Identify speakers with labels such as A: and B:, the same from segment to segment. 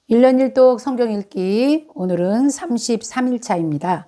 A: 1년 1독 성경 읽기 오늘은 33일차입니다.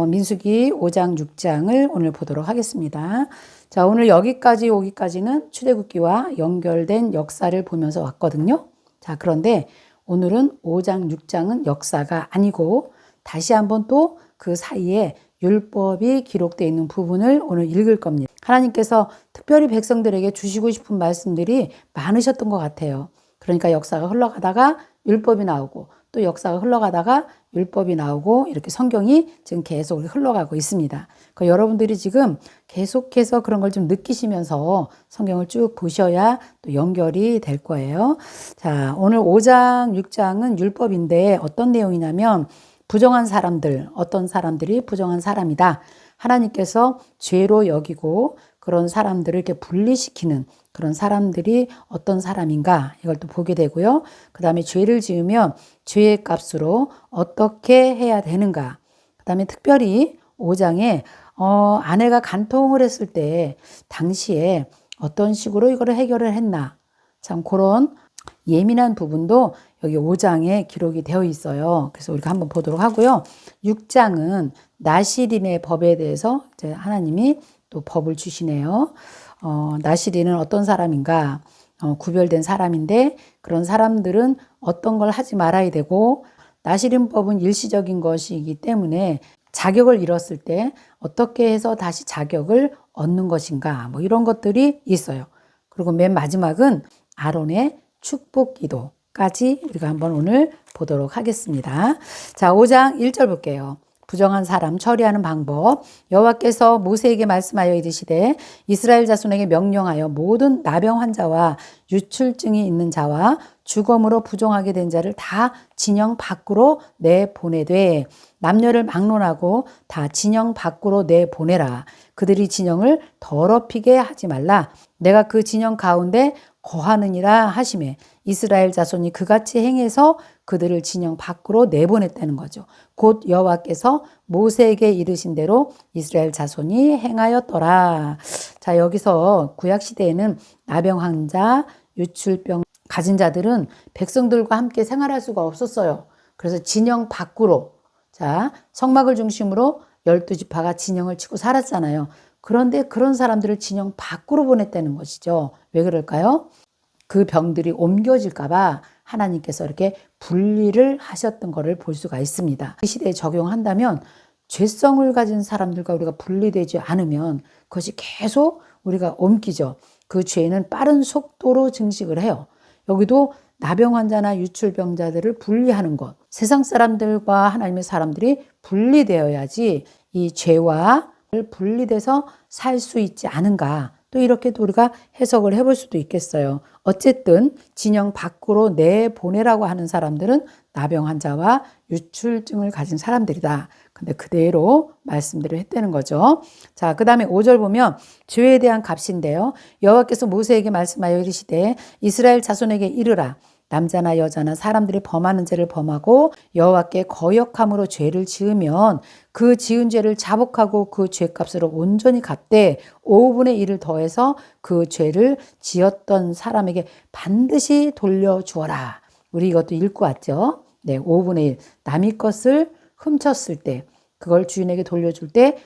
A: 민수기 5장 6장을 오늘 보도록 하겠습니다. 자, 오늘 여기까지 오기까지는 출애굽기와 연결된 역사를 보면서 왔거든요. 자, 그런데 오늘은 5장 6장은 역사가 아니고 다시 한번 또 그 사이에 율법이 기록되어 있는 부분을 오늘 읽을 겁니다. 하나님께서 특별히 백성들에게 주시고 싶은 말씀들이 많으셨던 것 같아요. 그러니까 역사가 흘러가다가 율법이 나오고 또 역사가 흘러가다가 율법이 나오고 이렇게 성경이 지금 계속 흘러가고 있습니다. 그러니까 여러분들이 지금 계속해서 그런 걸 좀 느끼시면서 성경을 쭉 보셔야 또 연결이 될 거예요. 자, 오늘 5장, 6장은 율법인데 어떤 내용이냐면 부정한 사람들, 어떤 사람들이 부정한 사람이다. 하나님께서 죄로 여기고 그런 사람들을 이렇게 분리시키는 그런 사람들이 어떤 사람인가 이걸 또 보게 되고요. 그 다음에 죄를 지으면 죄의 값으로 어떻게 해야 되는가. 그 다음에 특별히 5장에 아내가 간통을 했을 때 당시에 어떤 식으로 이거를 해결을 했나. 참 그런 예민한 부분도 여기 5장에 기록이 되어 있어요. 그래서 우리가 한번 보도록 하고요. 6장은 나실인의 법에 대해서 이제 하나님이 또 법을 주시네요. 나실인은 어떤 사람인가? 구별된 사람인데 그런 사람들은 어떤 걸 하지 말아야 되고 나실인법은 일시적인 것이기 때문에 자격을 잃었을 때 어떻게 해서 다시 자격을 얻는 것인가? 뭐 이런 것들이 있어요. 그리고 맨 마지막은 아론의 축복 기도까지 우리가 한번 오늘 보도록 하겠습니다. 자, 5장 1절 볼게요. 부정한 사람 처리하는 방법. 여호와께서 모세에게 말씀하여 이르시되 이스라엘 자손에게 명령하여 모든 나병 환자와 유출증이 있는 자와 주검으로 부정하게 된 자를 다 진영 밖으로 내보내되 남녀를 막론하고 다 진영 밖으로 내보내라. 그들이 진영을 더럽히게 하지 말라. 내가 그 진영 가운데 거하느니라 하시매 이스라엘 자손이 그같이 행해서 그들을 진영 밖으로 내보냈다는 거죠. 곧 여호와께서 모세에게 이르신 대로 이스라엘 자손이 행하였더라. 자, 여기서 구약 시대에는 나병 환자, 유출병 가진 자들은 백성들과 함께 생활할 수가 없었어요. 그래서 진영 밖으로, 자, 성막을 중심으로 12지파가 진영을 치고 살았잖아요. 그런데 그런 사람들을 진영 밖으로 보냈다는 것이죠. 왜 그럴까요? 그 병들이 옮겨질까봐 하나님께서 이렇게 분리를 하셨던 것을 볼 수가 있습니다. 이 시대에 적용한다면 죄성을 가진 사람들과 우리가 분리되지 않으면 그것이 계속 우리가 옮기죠. 그 죄는 빠른 속도로 증식을 해요. 여기도 나병 환자나 유출병자들을 분리하는 것. 세상 사람들과 하나님의 사람들이 분리되어야지 이 죄와 분리돼서 살 수 있지 않은가. 또 이렇게도 우리가 해석을 해볼 수도 있겠어요. 어쨌든 진영 밖으로 내보내라고 하는 사람들은 나병 환자와 유출증을 가진 사람들이다. 근데 그대로 말씀들을 했다는 거죠. 자, 그 다음에 5절 보면 죄에 대한 값인데요. 여호와께서 모세에게 말씀하여 이르시되 이스라엘 자손에게 이르라. 남자나 여자나 사람들이 범하는 죄를 범하고 여호와께 거역함으로 죄를 지으면 그 지은 죄를 자복하고 그 죄값으로 온전히 갚되 5분의 1을 더해서 그 죄를 지었던 사람에게 반드시 돌려주어라. 우리 이것도 읽고 왔죠. 네, 5분의 1. 남의 것을 훔쳤을 때 그걸 주인에게 돌려줄 때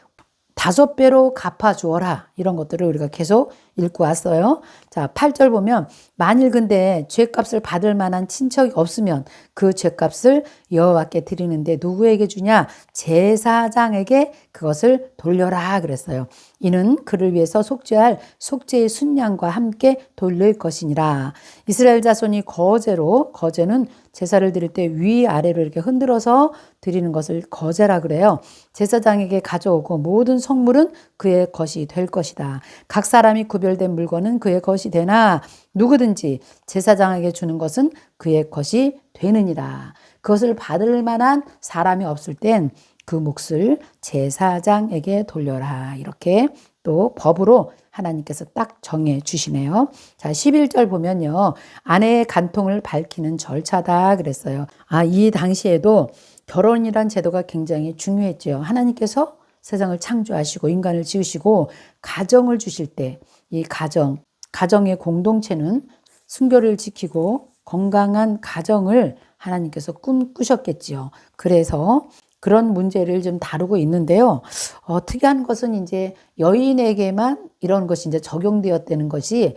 A: 5배로 갚아주어라. 이런 것들을 우리가 계속 읽고 왔어요. 자, 8절 보면 만일 근데 죄값을 받을 만한 친척이 없으면 그 죄값을 여호와께 드리는데 누구에게 주냐? 제사장에게 그것을 돌려라 그랬어요. 이는 그를 위해서 속죄할 속죄의 순양과 함께 돌릴 것이니라. 이스라엘 자손이 거제는 제사를 드릴 때 위아래로 이렇게 흔들어서 드리는 것을 거제라 그래요. 제사장에게 가져오고 모든 성물은 그의 것이 될 것이다. 각 사람이 구별된 물건은 그의 것이 되나 누구든지 제사장에게 주는 것은 그의 것이 되느니라. 그것을 받을 만한 사람이 없을 땐 그 몫을 제사장에게 돌려라. 이렇게 또 법으로 하나님께서 딱 정해 주시네요. 자, 11절 보면요. 아내의 간통을 밝히는 절차다 그랬어요. 이 당시에도 결혼이란 제도가 굉장히 중요했죠. 하나님께서 세상을 창조하시고 인간을 지으시고 가정을 주실 때 이 가정의 공동체는 순결을 지키고 건강한 가정을 하나님께서 꿈꾸셨겠지요. 그래서 그런 문제를 좀 다루고 있는데요. 특이한 것은 이제 여인에게만 이런 것이 이제 적용되었다는 것이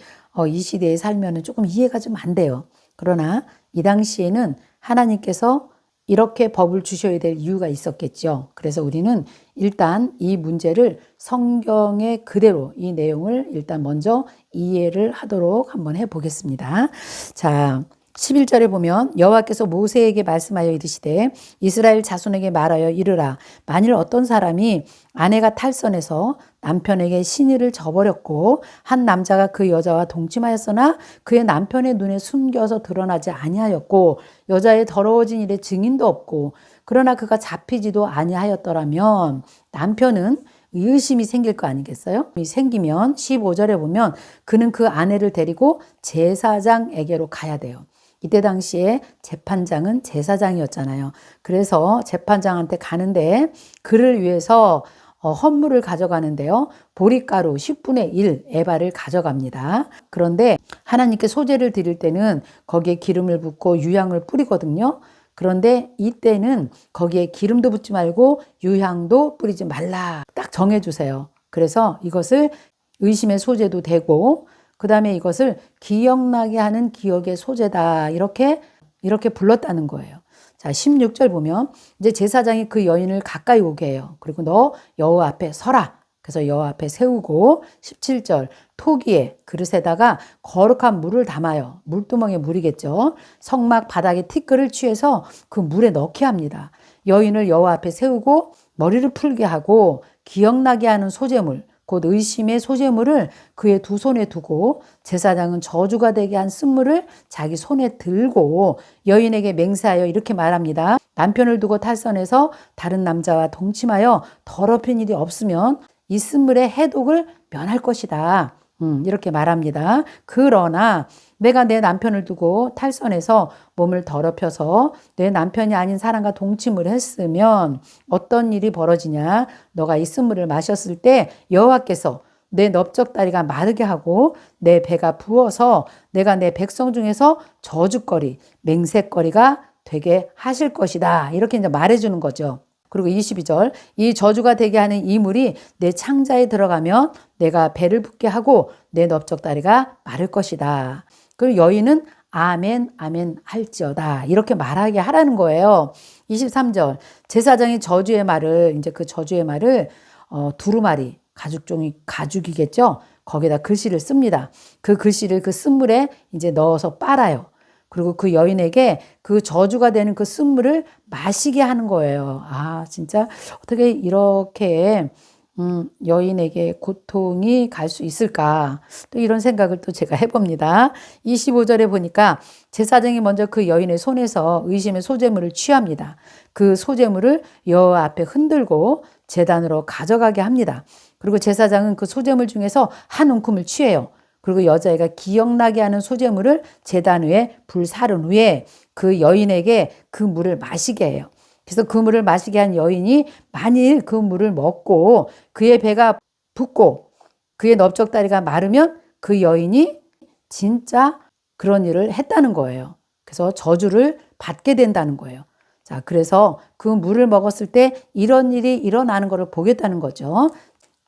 A: 이 시대에 살면은 조금 이해가 좀 안 돼요. 그러나 이 당시에는 하나님께서 이렇게 법을 주셔야 될 이유가 있었겠죠. 그래서 우리는 일단 이 문제를 성경의 그대로 이 내용을 일단 먼저 이해를 하도록 한번 해보겠습니다. 자, 11절에 보면 여호와께서 모세에게 말씀하여 이르시되 이스라엘 자손에게 말하여 이르라. 만일 어떤 사람이 아내가 탈선해서 남편에게 신의를 저버렸고 한 남자가 그 여자와 동침하였으나 그의 남편의 눈에 숨겨서 드러나지 아니하였고 여자의 더러워진 일에 증인도 없고 그러나 그가 잡히지도 아니하였더라면 남편은 의심이 생길 거 아니겠어요? 생기면 15절에 보면 그는 그 아내를 데리고 제사장에게로 가야 돼요. 이때 당시에 재판장은 제사장이었잖아요. 그래서 재판장한테 가는데 그를 위해서 헌물을 가져가는데요. 보리가루 10분의 1 에바를 가져갑니다. 그런데 하나님께 소제를 드릴 때는 거기에 기름을 붓고 유향을 뿌리거든요. 그런데 이때는 거기에 기름도 붓지 말고 유향도 뿌리지 말라. 딱 정해주세요. 그래서 이것을 의심의 소제도 되고 그 다음에 이것을 기억나게 하는 기억의 소재다. 이렇게 불렀다는 거예요. 자, 16절 보면 이제 제사장이 그 여인을 가까이 오게 해요. 그리고 너 여호와 앞에 서라. 그래서 여호와 앞에 세우고 17절 토기에 그릇에다가 거룩한 물을 담아요. 물두멍에 물이겠죠. 성막 바닥에 티끌을 취해서 그 물에 넣게 합니다. 여인을 여호와 앞에 세우고 머리를 풀게 하고 기억나게 하는 소재물 곧 의심의 소재물을 그의 두 손에 두고 제사장은 저주가 되게 한 쓴물을 자기 손에 들고 여인에게 맹세하여 이렇게 말합니다. 남편을 두고 탈선해서 다른 남자와 동침하여 더럽힌 일이 없으면 이 쓴물의 해독을 면할 것이다. 이렇게 말합니다. 그러나 내가 내 남편을 두고 탈선해서 몸을 더럽혀서 내 남편이 아닌 사람과 동침을 했으면 어떤 일이 벌어지냐? 너가 이 쓴물을 마셨을 때 여호와께서 내 넓적다리가 마르게 하고 내 배가 부어서 내가 내 백성 중에서 저주거리, 맹세거리가 되게 하실 것이다. 이렇게 이제 말해주는 거죠. 그리고 22절 이 저주가 되게 하는 이 물이 내 창자에 들어가면 내가 배를 붓게 하고 내 넓적다리가 마를 것이다. 그리고 여인은 아멘 아멘 할지어다 이렇게 말하게 하라는 거예요. 23절 제사장이 저주의 말을 이제 그 저주의 말을 두루마리 가죽이겠죠. 거기다 글씨를 씁니다. 그 글씨를 그 쓴물에 이제 넣어서 빨아요. 그리고 그 여인에게 그 저주가 되는 그 쓴물을 마시게 하는 거예요. 아, 진짜 어떻게 이렇게 여인에게 고통이 갈 수 있을까? 또 이런 생각을 또 제가 해봅니다. 25절에 보니까 제사장이 먼저 그 여인의 손에서 의심의 소재물을 취합니다. 그 소재물을 여호와 앞에 흔들고 제단으로 가져가게 합니다. 그리고 제사장은 그 소재물 중에서 한 움큼을 취해요. 그리고 여자애가 기억나게 하는 소재물을 제단 위에 불사른 후에 그 여인에게 그 물을 마시게 해요. 그래서 그 물을 마시게 한 여인이 만일 그 물을 먹고 그의 배가 붓고 그의 넓적다리가 마르면 그 여인이 진짜 그런 일을 했다는 거예요. 그래서 저주를 받게 된다는 거예요. 자, 그래서 그 물을 먹었을 때 이런 일이 일어나는 것을 보겠다는 거죠.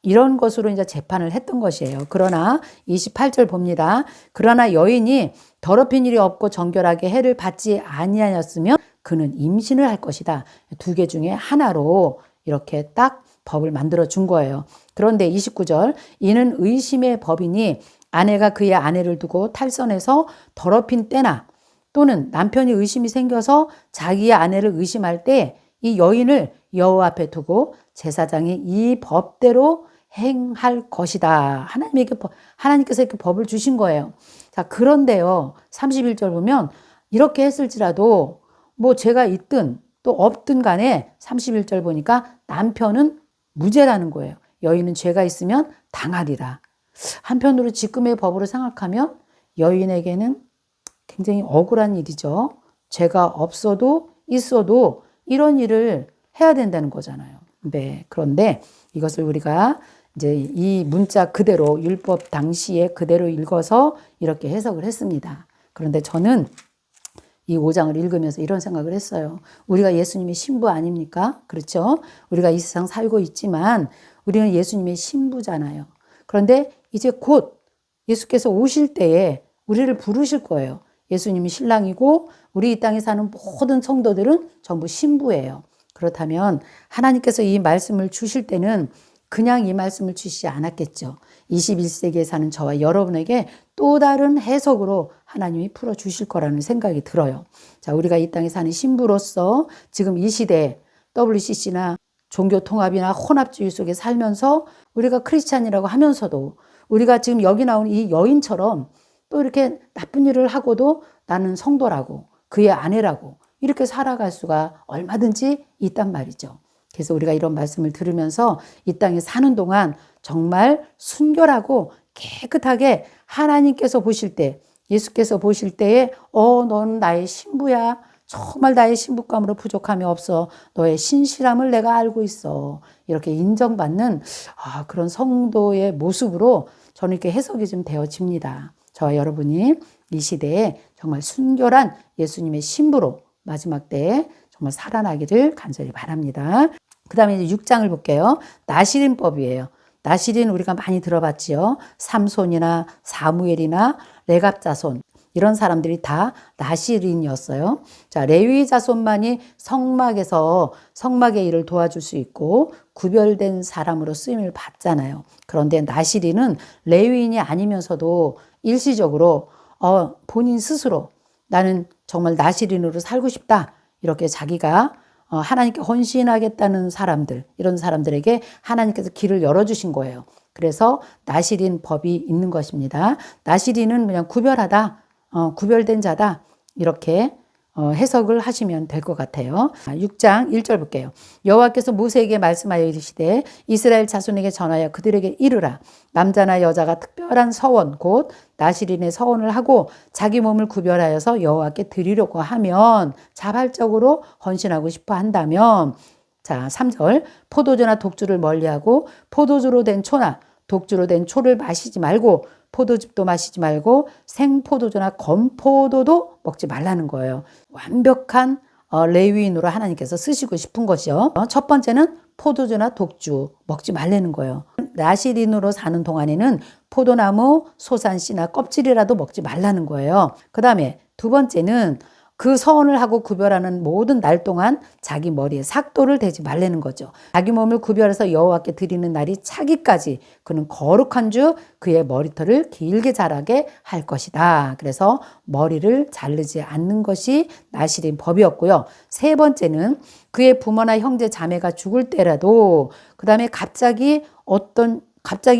A: 이런 것으로 이제 재판을 했던 것이에요. 그러나 28절 봅니다. 그러나 여인이 더럽힌 일이 없고 정결하게 해를 받지 아니하였으면 그는 임신을 할 것이다. 두 개 중에 하나로 이렇게 딱 법을 만들어 준 거예요. 그런데 29절 이는 의심의 법이니 아내가 그의 아내를 두고 탈선해서 더럽힌 때나 또는 남편이 의심이 생겨서 자기의 아내를 의심할 때 이 여인을 여호와 앞에 두고 제사장이 이 법대로 행할 것이다. 하나님께서 이렇게 법을 주신 거예요. 자, 그런데요. 31절 보면 이렇게 했을지라도 뭐 죄가 있든 또 없든 간에 31절 보니까 남편은 무죄라는 거예요. 여인은 죄가 있으면 당하리라. 한편으로 지금의 법으로 생각하면 여인에게는 굉장히 억울한 일이죠. 죄가 없어도 있어도 이런 일을 해야 된다는 거잖아요. 네. 그런데 이것을 우리가 이제 이 문자 그대로 율법 당시에 그대로 읽어서 이렇게 해석을 했습니다. 그런데 저는 이 5장을 읽으면서 이런 생각을 했어요. 우리가 예수님의 신부 아닙니까? 그렇죠? 우리가 이 세상 살고 있지만 우리는 예수님의 신부잖아요. 그런데 이제 곧 예수께서 오실 때에 우리를 부르실 거예요. 예수님이 신랑이고 우리 이 땅에 사는 모든 성도들은 전부 신부예요. 그렇다면 하나님께서 이 말씀을 주실 때는 그냥 이 말씀을 주시지 않았겠죠. 21세기에 사는 저와 여러분에게 또 다른 해석으로 하나님이 풀어주실 거라는 생각이 들어요. 자, 우리가 이 땅에 사는 신부로서 지금 이 시대에 WCC나 종교통합이나 혼합주의 속에 살면서 우리가 크리스찬이라고 하면서도 우리가 지금 여기 나온 이 여인처럼 또 이렇게 나쁜 일을 하고도 나는 성도라고 그의 아내라고 이렇게 살아갈 수가 얼마든지 있단 말이죠. 그래서 우리가 이런 말씀을 들으면서 이 땅에 사는 동안 정말 순결하고 깨끗하게 하나님께서 보실 때, 예수께서 보실 때에 넌 나의 신부야. 정말 나의 신부감으로 부족함이 없어. 너의 신실함을 내가 알고 있어. 이렇게 인정받는 그런 성도의 모습으로 저는 이렇게 해석이 좀 되어집니다. 저와 여러분이 이 시대에 정말 순결한 예수님의 신부로 마지막 때에 정말 살아나기를 간절히 바랍니다. 그 다음에 이제 6장을 볼게요. 나시린법이에요. 나시린 우리가 많이 들어봤지요. 삼손이나 사무엘이나 레갑 자손 이런 사람들이 다 나시린이었어요. 자, 레위 자손만이 성막에서 성막의 일을 도와줄 수 있고 구별된 사람으로 쓰임을 받잖아요. 그런데 나시린은 레위인이 아니면서도 일시적으로 본인 스스로 나는 정말 나시린으로 살고 싶다. 이렇게 자기가 하나님께 헌신하겠다는 사람들, 이런 사람들에게 하나님께서 길을 열어주신 거예요. 그래서 나시린 법이 있는 것입니다. 나시린은 그냥 구별하다, 구별된 자다, 이렇게 해석을 하시면 될 것 같아요. 6장 1절 볼게요. 여호와께서 모세에게 말씀하여 이르시되 이스라엘 자손에게 전하여 그들에게 이르라. 남자나 여자가 특별한 서원 곧 나시린의 서원을 하고 자기 몸을 구별하여서 여호와께 드리려고 하면 자발적으로 헌신하고 싶어 한다면 자 3절 포도주나 독주를 멀리하고 포도주로 된 초나 독주로 된 초를 마시지 말고 포도즙도 마시지 말고 생포도주나 건포도도 먹지 말라는 거예요. 완벽한 레위인으로 하나님께서 쓰시고 싶은 것이요. 첫 번째는 포도주나 독주 먹지 말라는 거예요. 나시린으로 사는 동안에는 포도나무, 소산씨나 껍질이라도 먹지 말라는 거예요. 그 다음에 두 번째는 그 서원을 하고 구별하는 모든 날 동안 자기 머리에 삭도를 대지 말라는 거죠. 자기 몸을 구별해서 여호와께 드리는 날이 차기까지 그는 거룩한 주 그의 머리털을 길게 자라게 할 것이다. 그래서 머리를 자르지 않는 것이 나시린 법이었고요. 세 번째는 그의 부모나 형제 자매가 죽을 때라도 그 다음에 갑자기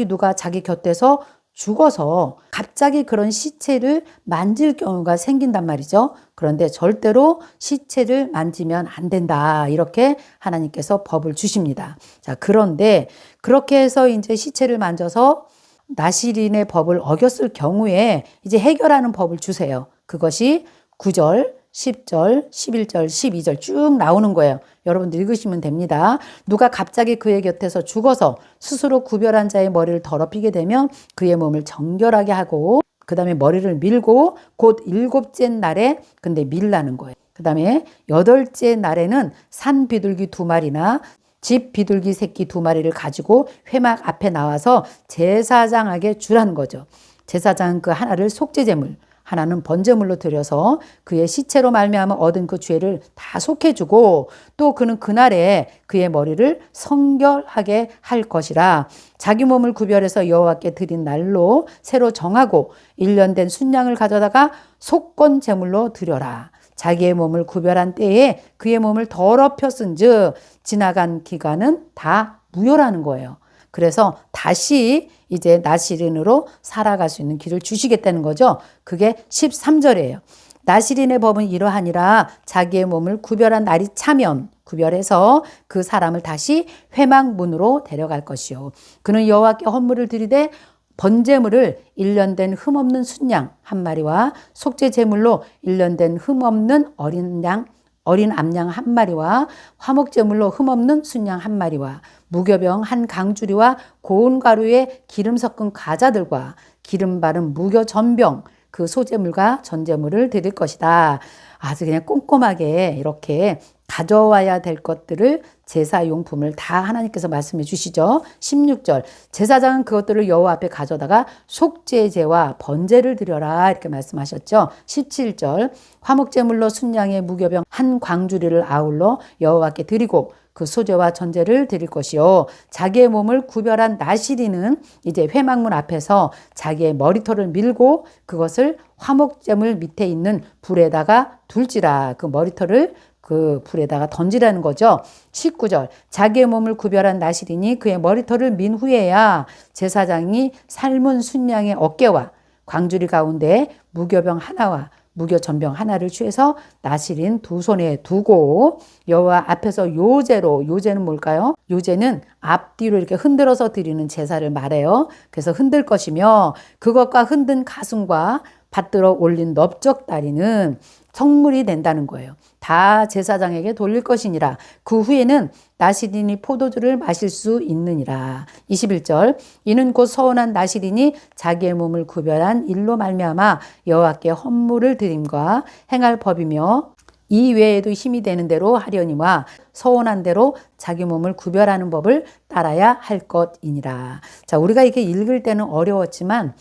A: 누가 자기 곁에서 죽어서 갑자기 그런 시체를 만질 경우가 생긴단 말이죠. 그런데 절대로 시체를 만지면 안 된다. 이렇게 하나님께서 법을 주십니다. 자, 그런데 그렇게 해서 이제 시체를 만져서 나시린의 법을 어겼을 경우에 이제 해결하는 법을 주세요. 그것이 9절, 10절, 11절, 12절 쭉 나오는 거예요. 여러분들 읽으시면 됩니다. 누가 갑자기 그의 곁에서 죽어서 스스로 구별한 자의 머리를 더럽히게 되면 그의 몸을 정결하게 하고 그 다음에 머리를 밀고 곧 7째 날에 근데 밀라는 거예요. 그 다음에 8째 날에는 산 비둘기 2마리나 집 비둘기 새끼 2마리를 가지고 회막 앞에 나와서 제사장에게 주라는 거죠. 제사장은 그 하나를 속죄제물 하나는 번제물로 드려서 그의 시체로 말미암아 얻은 그 죄를 다 속해주고 또 그는 그날에 그의 머리를 성결하게 할 것이라. 자기 몸을 구별해서 여호와께 드린 날로 새로 정하고 1년 된 순양을 가져다가 속건 제물로 드려라. 자기의 몸을 구별한 때에 그의 몸을 더럽혔은즉 지나간 기간은 다 무효라는 거예요. 그래서 다시 이제 나시린으로 살아갈 수 있는 길을 주시겠다는 거죠. 그게 13절이에요. 나시린의 법은 이러하니라. 자기의 몸을 구별한 날이 차면 구별해서 그 사람을 다시 회막문으로 데려갈 것이요. 그는 여호와께 헌물을 드리되 번제물을 1년 된 흠없는 순양 한 마리와 속죄 제물로 1년 된 흠없는 어린 암양 한 마리와 화목제물로 흠없는 순양 한 마리와 무교병 한 강주리와 고운 가루에 기름 섞은 과자들과 기름 바른 무교 전병 그 소제물과 전제물을 드릴 것이다. 아주 그냥 꼼꼼하게 이렇게 가져와야 될 것들을 제사용품을 다 하나님께서 말씀해 주시죠. 16절 제사장은 그것들을 여호와 앞에 가져다가 속죄제와 번제를 드려라 이렇게 말씀하셨죠. 17절 화목제물로 순양의 무교병 한 광주리를 아울러 여호와께 드리고 그 소제와 전제를 드릴 것이요 자기의 몸을 구별한 나시리는 이제 회막문 앞에서 자기의 머리털을 밀고 그것을 화목제물 밑에 있는 불에다가 둘지라. 그 머리털을 그 불에다가 던지라는 거죠. 19절 자기의 몸을 구별한 나시리니 그의 머리털을 민 후에야 제사장이 삶은 순양의 어깨와 광주리 가운데 무교병 하나와 무교 전병 하나를 취해서 나시린 두 손에 두고 여호와 앞에서 요제로, 요제는 뭘까요? 요제는 앞뒤로 이렇게 흔들어서 드리는 제사를 말해요. 그래서 흔들 것이며 그것과 흔든 가슴과 받들어 올린 넓적다리는 성물이 된다는 거예요. 다 제사장에게 돌릴 것이니라. 그 후에는 나시린이 포도주를 마실 수 있느니라. 21절 이는 곧 서원한 나시린이 자기의 몸을 구별한 일로 말미암아 여호와께 헌물을 드림과 행할 법이며 이 외에도 힘이 되는 대로 하려니와 서원한 대로 자기 몸을 구별하는 법을 따라야 할 것이니라. 자, 우리가 이렇게 읽을 때는 어려웠지만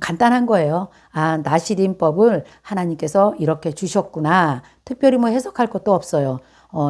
A: 간단한 거예요. 아, 나시린법을 하나님께서 이렇게 주셨구나. 특별히 뭐 해석할 것도 없어요.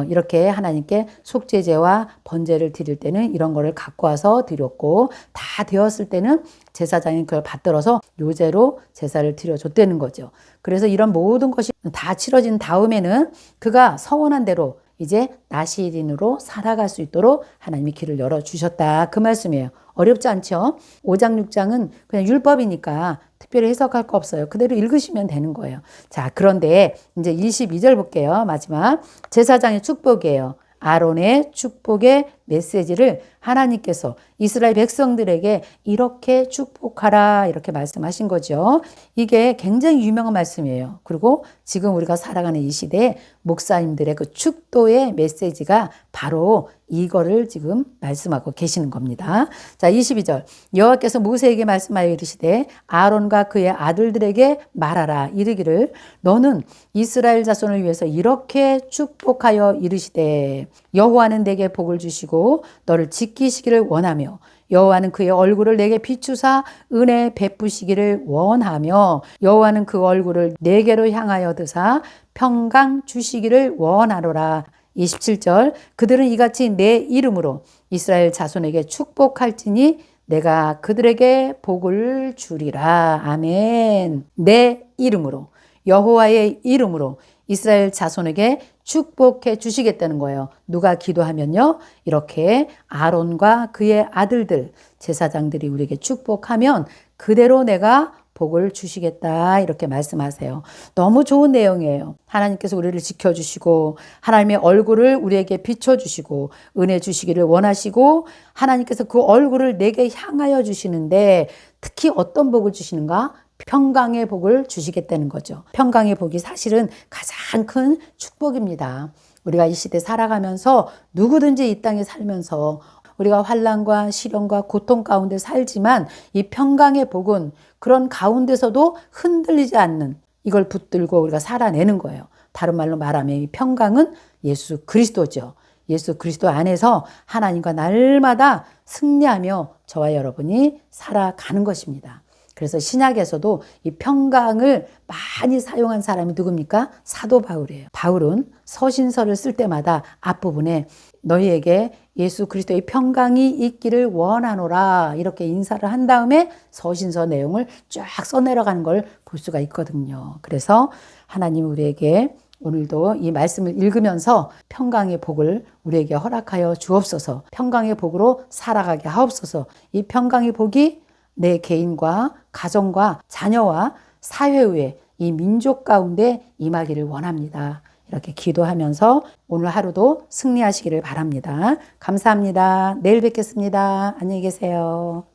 A: 이렇게 하나님께 속죄제와 번제를 드릴 때는 이런 거를 갖고 와서 드렸고 다 되었을 때는 제사장이 그걸 받들어서 요제로 제사를 드려줬다는 거죠. 그래서 이런 모든 것이 다 치러진 다음에는 그가 서원한 대로 이제 나시린으로 살아갈 수 있도록 하나님이 길을 열어주셨다. 그 말씀이에요. 어렵지 않죠? 5장, 6장은 그냥 율법이니까 특별히 해석할 거 없어요. 그대로 읽으시면 되는 거예요. 자, 그런데 이제 22절 볼게요. 마지막. 제사장의 축복이에요. 아론의 축복의 메시지를 하나님께서 이스라엘 백성들에게 이렇게 축복하라 이렇게 말씀하신 거죠. 이게 굉장히 유명한 말씀이에요. 그리고 지금 우리가 살아가는 이 시대에 목사님들의 그 축도의 메시지가 바로 이거를 지금 말씀하고 계시는 겁니다. 자, 22절 여호와께서 모세에게 말씀하여 이르시되 아론과 그의 아들들에게 말하라 이르기를 너는 이스라엘 자손을 위해서 이렇게 축복하여 이르시되 여호와는 내게 복을 주시고 너를 지키시기를 원하며 여호와는 그의 얼굴을 내게 비추사 은혜 베푸시기를 원하며 여호와는 그 얼굴을 내게로 향하여 드사 평강 주시기를 원하노라. 27절 그들은 이같이 내 이름으로 이스라엘 자손에게 축복할지니 내가 그들에게 복을 주리라. 아멘. 내 이름으로 여호와의 이름으로 이스라엘 자손에게 축복해 주시겠다는 거예요. 누가 기도하면요. 이렇게 아론과 그의 아들들 제사장들이 우리에게 축복하면 그대로 내가 복을 주시겠다 이렇게 말씀하세요. 너무 좋은 내용이에요. 하나님께서 우리를 지켜주시고 하나님의 얼굴을 우리에게 비춰주시고 은혜 주시기를 원하시고 하나님께서 그 얼굴을 내게 향하여 주시는데 특히 어떤 복을 주시는가? 평강의 복을 주시겠다는 거죠. 평강의 복이 사실은 가장 큰 축복입니다. 우리가 이 시대 살아가면서 누구든지 이 땅에 살면서 우리가 환난과 시련과 고통 가운데 살지만 이 평강의 복은 그런 가운데서도 흔들리지 않는 이걸 붙들고 우리가 살아내는 거예요. 다른 말로 말하면 이 평강은 예수 그리스도죠. 예수 그리스도 안에서 하나님과 날마다 승리하며 저와 여러분이 살아가는 것입니다. 그래서 신약에서도 이 평강을 많이 사용한 사람이 누굽니까? 사도 바울이에요. 바울은 서신서를 쓸 때마다 앞부분에 너희에게 예수 그리스도의 평강이 있기를 원하노라 이렇게 인사를 한 다음에 서신서 내용을 쫙 써내려가는 걸 볼 수가 있거든요. 그래서 하나님 우리에게 오늘도 이 말씀을 읽으면서 평강의 복을 우리에게 허락하여 주옵소서. 평강의 복으로 살아가게 하옵소서. 이 평강의 복이 내 개인과 가정과 자녀와 사회 위에 이 민족 가운데 임하기를 원합니다. 이렇게 기도하면서 오늘 하루도 승리하시기를 바랍니다. 감사합니다. 내일 뵙겠습니다. 안녕히 계세요.